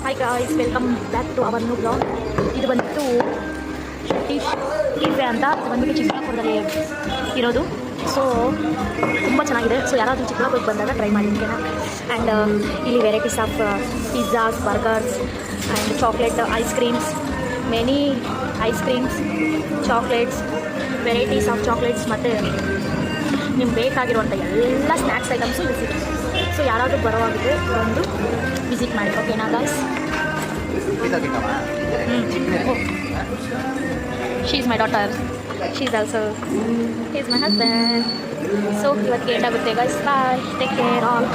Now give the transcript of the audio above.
Hi guys, welcome back to our new blog. ಇದು ಬಂದ್ಬಿಟ್ಟು Satish cafe ಅಂತ ಬಂದ್ಬಿಟ್ಟು ಚಿಕ್ಕಬಳ್ಳಾಪುರದಲ್ಲಿ ಇರೋದು. ಸೊ ತುಂಬ ಚೆನ್ನಾಗಿದೆ. ಸೊ ಯಾರಾದರೂ ಚಿಕ್ಕಬಳ್ಳಾಪುರಕ್ಕೆ ಬಂದಾಗ ಟ್ರೈ ಮಾಡಿ ಓಕೆನಾ. ಆ್ಯಂಡ್ ಇಲ್ಲಿ varieties of pizzas, burgers and chocolate ice creams, many ice creams, chocolates, varieties of chocolates ಮತ್ತು ನಿಮ್ಗೆ ಬೇಕಾಗಿರುವಂಥ ಎಲ್ಲ ಸ್ನ್ಯಾಕ್ಸ್ ಐಟಮ್ಸು ಇಲ್ಲಿ ಸಿಗುತ್ತೆ. ಸೊ ಯಾರಾದರೂ ಬರೋವಾಗಿದೆ ಬಂದು ವಿಸಿಟ್ ಮಾಡಿ ಓಕೆನಾ guys. She is my daughter, she is also is my husband. So ಇವತ್ತಿಗೆ ಎಂಡ್ ಆಗುತ್ತೆ ಗಾಯ್ಸ್. ಬಾಯ್, ಟೇಕ್ ಕೇರ್ ಆಲ್.